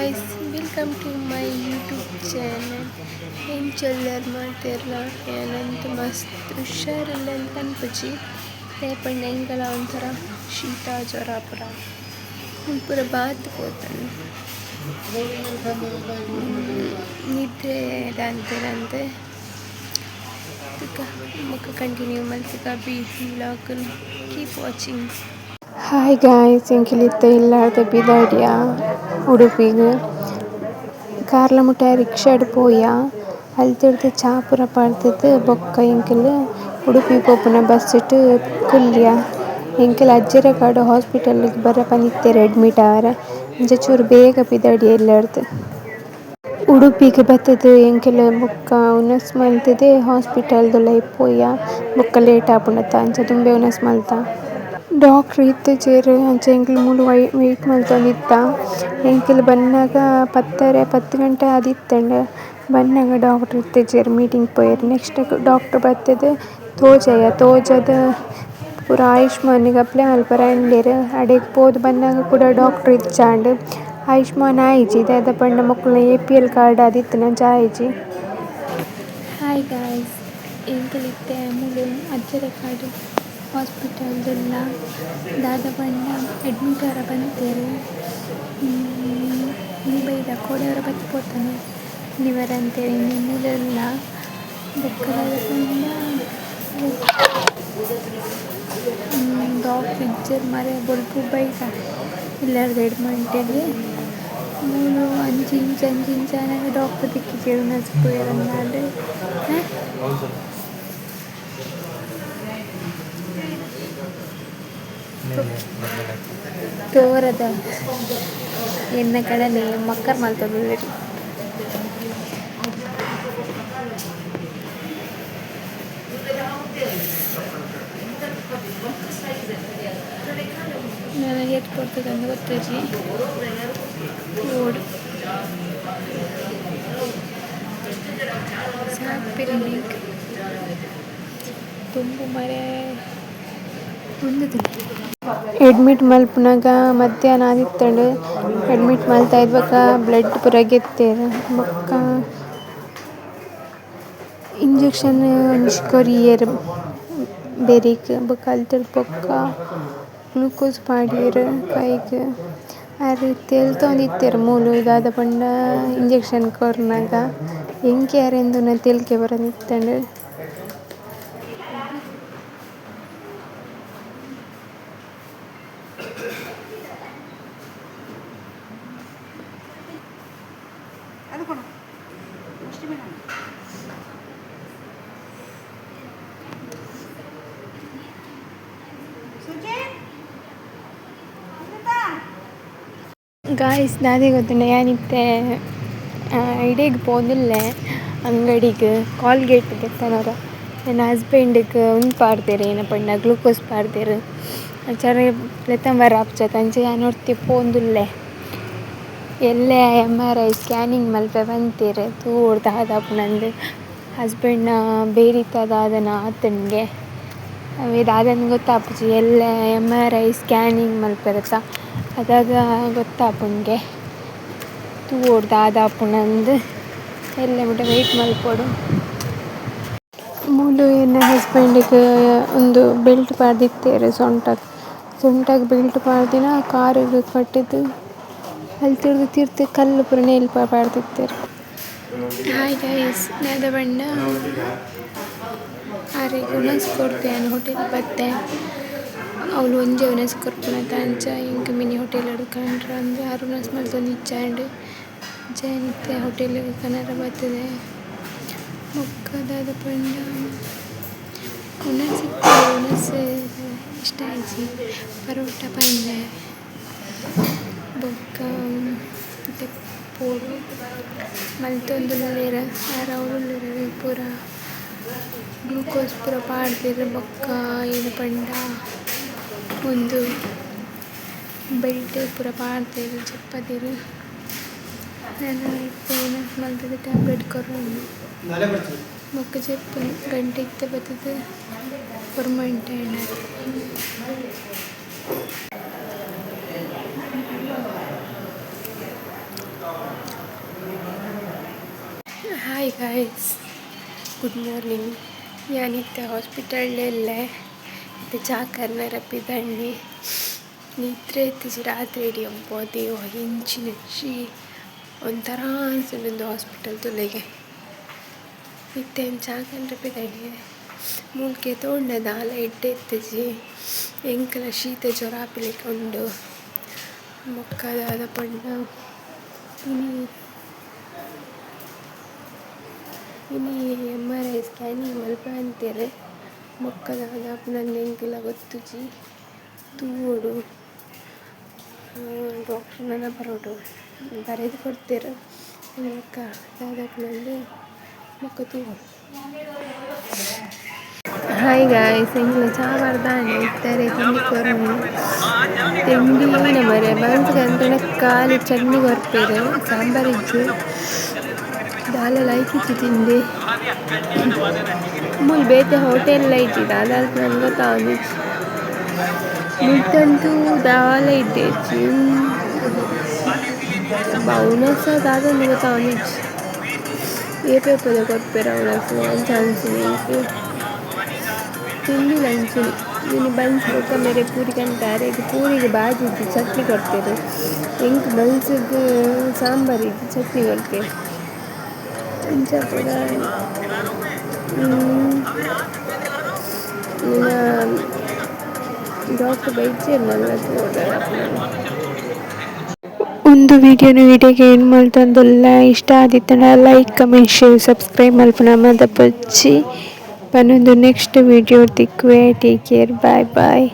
guys, welcome to my YouTube channel. ಏನು ಚಲ್ಲರ್ ಮಾಡ್ತಿರಲ್ಲ ಏನಂತ ಮಸ್ತ್ ಹುಷಾರಿಲ್ಲ ಅಂತ ಅನ್ಪಚ್ಚಿ ರೇಪಣ್ಣ ಹೆಂಗಲ್ಲ ಒಂಥರ ಶೀತ ಜ್ವರ ಪೂರ ಬಾತ್ ಹೋತಾನೆ ನಿದ್ರೆ ದಾಂತೇನಂತೆ ಮುಖ ಕಂಟಿನ್ಯೂ ಮಾಡ್ತಿಕ ಬಿ vlog keep watching. Hi guys, ಎಂಕಿಲಿತ್ತೆ ಇಲ್ಲಾರ್ದ ಬಿದಾಡಿಯ ಉಡುಪಿಗೆ ಕಾರ್ಲ ಮುಟ್ಟ ರಿಕ್ಷಾಡ್ ಪೋಯ ಅಲ್ತಿರ್ದು ಚಾಪುರ ಪಾಡ್ತಿದ್ದು ಬೊಕ್ಕ ಎಂಕಲ್ ಉಡುಪಿ ಪೋಪುನ ಬಸ್ ಇಟ್ಟು ಕುಲ್ಯ ಎಂಕಲ್ ಅಜ್ಜರ ಕಾಡು ಹಾಸ್ಪಿಟಲ್ಗೆ ಬರ ಬಂದಿತ್ತೇರೆ ಅಡ್ಮಿಟ್ ಆವರ ಇಂಚ ಚೂರು ಬೇಗ ಬಿದಾಡಿಯ ಇಲ್ಲಾರ್ದು ಉಡುಪಿಗೆ ಬರ್ತದೆ ಎಂಕೆಲ್ಲ ಬೊಕ್ಕ ಉನಸ್ ಮಲ್ತದೆ ಹಾಸ್ಪಿಟಲ್ದೆಲ್ಲ ಇಪ್ಪೋಯ್ಯ ಬೊಕ್ಕ ಲೇಟ್ ಆಪುಂಡತ್ತ ಅಂಚ ತುಂಬೆ ಉನಸ್ ಮಲ್ತ ಡಾಕ್ಟ್ರ್ ಇತ್ತೆಜೇರು ಅಂಚ ಎಂಕಲ್ ಮೂಲು ವೆಯ್ಟ್ ಮಲ್ತೊಂದಿತ್ತ. ಎಂಕಲ್ ಬನ್ನಾಗ 10 ಗಂಟೆ ಆದಿತ್ತಂಡ ಬನ್ನಾಗ ಡಾಕ್ಟ್ರ್ ಇತ್ತೆಜೇರು ಮೀಟಿಂಗ್ ಪೋಯೆರ್. ನೆಕ್ಸ್ಟ್ ಡಾಕ್ಟ್ರ್ ಬತ್ತದ ತೋಜದ ಪೂರ ಆಯುಷ್ಮಾನ್ಗೆ ಅಪ್ಲೈ ಮಲ್ಪರ ಅಂದೆರ್. ಅಡೆಗ್ ಪೋದು ಬನ್ನಾಗ ಕೂಡ ಡಾಕ್ಟ್ರ್ ಇಜ್ಜಾಂಡ್ ಆಯುಷ್ಮಾನ್ ಆಯಿಜಿ ದಾದ ಪಂಡ ಮಕ್ಕಳ APL ಕಾರ್ಡ್ ಆದಿತ್ತು ನಂಚ ಆಯಿಜಿ. ಹಾಯ್ ಗಾಯ್ಸ್, ಎಂಕಲ್ ಇತ್ತೆ ಮೂಲು ಅಜ್ಜರ ಕಾಡು ಹಾಸ್ಪಿಟಲ್ದೆಲ್ಲ ದಾದ ಪಂಡ ಅಡ್ಮಿಟ್ ಆರ ಬಂತೇರು. ಬೈದ ಕೋಡೆಯವರ ಬತ್ತಿ ಪೋತಾನೆ ನಿವರ ಅಂತೇಳಿ ಮೂಲೆಲ್ಲ ಬುಕ್ಕದ ಪಂಡ ಡಾಕ್ಟ್ರ್ ಇಜ್ಜರ್ ಮರೆ ಬೊಲ್ಪು ಬೈದ ಇಲ್ಲಾರ್ದು ಎಡ್ಮೆಂಟಿಗೆ ಮೂಲು ಅಂಚಿಂಚ ಡಾಕ್ಟ್ರ್ ದಿಕ್ಕಿಗೇರು ನಚ್ಪೋಯರನ್ನಾಡು ತೋರದ ಎನ್ನ ಕಡನೆ ಮಕ್ಕರ್ ಮಲ್ತೊಂದು ನನಗೆ ಎತ್ತು ಕೊಡ್ತದಂದು ಗೊತ್ತಜ್ಜಿ ಓಡು ಸಾಪಿರಲಿಂಗ್ ತುಂಬು ಮರೆ ಎಡ್ಮಿಟ್ ಮಲ್ಪನಾಗ ಮಧ್ಯಾಹ್ನ ಆದಿತ್ತಂಡು ಎಡ್ಮಿಟ್ ಮಲ್ತಾ ಇದ್ಬಕ್ಕ ಬ್ಲಡ್ ಪೂರ ಗೆತ್ತೇರು ಬೊಕ್ಕ ಇಂಜೆಕ್ಷನ್ ಒಂಜಿ ಕೊರಿಯೇರು ಬೆರಿಕ್ ಬೊಕ್ಕ ಅಲ್ತಿರ್ದು ಬೊಕ್ಕ ಗ್ಲೂಕೋಸ್ ಪಾಡ್ಯೆರ್ ಕೈಗೆ ಅರೆ ತೆಲ್ತೊಂದಿತ್ತೇರು ಮೂಲು ದಾದ ಪಂಡ ಇಂಜೆಕ್ಷನ್ ಕೊರ್ನಾಗ ಎಂಕೆ ಅರೆಂದು ತೆಲ್ಕೆ ಬರೋದಿತ್ತಂಡು ಗಾಯ್ಸ್ ದಾದೆ ಗೊತ್ತುಂಡ ಯಾನಿತ್ತೆ ಇಡೀಗೆ ಪೋದಿಲ್ಲೆ ಅಂಗಡಿಗೆ ಕಾಲ್ಗೇಟ್ಗೆ ಎತ್ತನರ ನನ್ನ ಹಸ್ಬೆಂಡ್ಗೆ ಪಾಡ್ದೇರು ಏನ ಪಂಡ ಗ್ಲೂಕೋಸ್ ಪಾಡ್ದೇರು ಅಂಚಾರ ಲೆತ್ತಂಬರ ಆಪ್ಚತ ಅಂಚೆ ಯಾನ್ ಒರ್ತಿ ಪೋಂದುಲ್ಲೆ ಎಲ್ಲೆ MRI ಸ್ಕ್ಯಾನಿಂಗ್ ಮಲ್ಪೆ ಬಂತೇರು ತೂವೋಡು ದಾದಾಪುನಂದು ಹಸ್ಬೆಂಡ್ನ ಬೇರಿತ ದಾದನ ಆತನಿಗೆ ಅವೇ ದಾದನ ಗೊತ್ತಾಪುಜಿ ಎಲ್ಲೆ MRI ಸ್ಕ್ಯಾನಿಂಗ್ ಮಲ್ಪೆರತ ಅದಾಗ ಗೊತ್ತಾಪುಂಗೆ ತೂವೋಡು ದಾದಾಪುನಂದು ಎಲ್ಲೆ ಮುಟ ವೆಯ್ಟ್ ಮಲ್ಪೊಡು. ಮೂಲು ಎನ್ನ ಹಸ್ಬೆಂಡ್ಗೆ ಒಂದು ಬೆಲ್ಟ್ ಪಾಡ್ದಿತ್ತೇರು ಸೊಂಟಗೆ ಬೆಲ್ಟ್ ಪಾಡ್ದಿನ ಕಾರಿಗೆ ಕಟ್ಟಿದ್ದು ಅಲ್ತಿರ್ದು ತೀರ್ಥ ಕಲ್ಲು ಪೂರ ನೇಲ್ ಪಾಡ್ದಿತ್ತೇರು. ಹಾಯ್ ಗೈಸ್, ದಾದ ಪಂಡ ಆರೆಗ್ ಉನಸ್ ಕೊಡ್ಪೇನು ಹೋಟೆಲ್ ಬತ್ತೆ ಅವಳು ಒಂಜೆ ಉನಸ್ ಕೊರ್ಪುನತ ಅಂಚ ಇಂಕ ಮಿನಿ ಹೋಟೆಲ್ ಕಂಡ್ರ ಅಂದ್ರೆ ಆರು ಉನಸ್ ಮಲ್ತೊಂದು ಇಚ್ಚಾಂಡ್ ಜನಿತ್ತೆ ಹೋಟೆಲ್ ಕನ್ನಡ ಬರ್ತದೆ ಬೊಕ್ಕ ದಾದ ಪಂಡ ಉನಸ್ ಇಷ್ಟ ಆಯ್ತು ಪರೋಟ ಪಲ್ಯ ಬೊಕ್ಕ ಪೋಡು ಮಲ್ತೊಂದುಲ್ಲೇರ ಅವಳುಲ್ಲೇರ ಪೂರ ಗ್ಲೂಕೋಸ್ ಪೂರ ಪಾಡ್ದೆರ್ ಬೊಕ್ಕ ಏನು ಪಂಡ ಒಂದು ಬೆಲ್ಟ್ ಪೂರ ಪಾಡ್ದೆರ್ ಚಪ್ಪದೆರ್ ನಾನು ಏನು ಮಲ್ತದ ಟ್ಯಾಬ್ಲೆಟ್ ಕೊರೋನು ಬೊಕ್ಕ ಚೆಪ್ಪು ಗಂಟೆ ಇತ್ತೆ ಬರ್ತದೆ permanent hi guys, good morning. ഞാനിത്തെ ഹോസ്പിറ്റലിലല്ലേ ഇത് ചാക്കരനരപ്പി തണ്ണി നിദ്ര എത്തിച്ച് രാത്രി പോതെയോ ಹಿಂಚಿನಚ್ಚಿ ಒಂಥರ ಅನ್ಸುಂಡು ಹಾಸ್ಪಿಟಲ್ ತುಲೆಗೆ ಇತ್ತೇನು ಚಾಕರನರಪ್ಪಿ ತಣ್ಣಿ ಮೂಲ್ಕೆ ತೊಗೊಂಡದ ಲೈಟ್ ಎತ್ತಿಸಿ ಎಂಕಲ ಶೀತ ಜ್ವರ ಆಪಿಲಿಕ್ಕೆ ಉಂಡು ಮೊಕ್ಕದಾದ ಪಂಡ ಇನಿ MRI ಸ್ಕ್ಯಾನಿಂಗ್ ಮಲ್ಪ ಅಂತಾರೆ ಮೊಕ್ಕದಾದ ನನ್ನ ಎಂಕಿಲ್ಲ ಗೊತ್ತುಜಿ ತೂಡು ಡಾಕ್ಟ್ರ್ ನನ್ನ ಬರೋಡು ಬರೆದು ಕೊಡ್ತೀರ ಮೊಕ್ಕ ದಾದಪ್ಪನಲ್ಲಿ ಮೊಕ್ಕ ತೂಡು. ಹಾಯ್ ಗಾಯ್ಸ್, ಎಂಗಿಲ್ಲ ಚಾ ಬರ್ದಾನೆ ಇತ್ತಾರೆ ತಿಂಡಿ ಮರೆ ಬನ್ಸ್ಗೆ ಅಂತೇಳಿ ಖಾಲಿ ಚಟ್ನಿ ಬರ್ಪೇರು ಸಾಂಬಾರಿಜ್ಜು ದಾಲ ಲೈಕಿಚ್ಚು ತಿಂಡಿ ಮೂಲ್ ಬೇತೆ ಹೋಟೆಲ್ ಇಟ್ಟಿದ್ದ ಅದಾದ ನನಗೆ ತಾಂದಿಚ್ಚು ಮುಟ್ಟಂತೂ ದಾಲ ಇಟ್ಟೇಚ್ಚು ಬೌನಸ ದಾದಂದು ತಾಂದಿಚ್ಚು ಏಪೇಪದ ಕೊಡ್ಪೇರ ಅವಳಸು ಅಂತ ಅನ್ಸಿನಿ ತಿಂಡಿ ಲಂಚಿನಿ ನೀನು ಬನ್ಸ್ ಕೊಕ್ಕ ಮೇರೆ ಪೂರಿಗೆ ಅಂತಾರೆ ಇದು ಪೂರಿಗೆ ಬಾಜಿ ಇದ್ದು ಚಟ್ನಿ ಕೊಡ್ತೇವೆ ಎಂಕ್ ಬನ್ಸಿಗೆ ಸಾಂಬಾರು ಇದ್ದು ಚಟ್ನಿ ಕೊಡ್ತೇವೆ ಡಾಕ್ಟರ್ ಬೈಚೇರ್ನಲ್ಲ ಒಂದು ವಿಡಿಯೋಗೆ ಏನು ಮಾಡ್ತಂದಲ್ಲ ಇಷ್ಟ ಆದಿತ್ತಂಡ ಲೈಕ್ ಕಮೆಂಟ್ ಶೇರ್ ಸಬ್ಸ್ಕ್ರೈಬ್ ಮಲ್ಪನ ಮದ ಪಚ್ಚಿ ಪನ್ನೊಂದು ನೆಕ್ಸ್ಟ್ ವಿಡಿಯೋ ತಿಕ್ಕುವೆ. ಟೇಕ್ ಕೇರ್, ಬಾಯ್ ಬಾಯ್.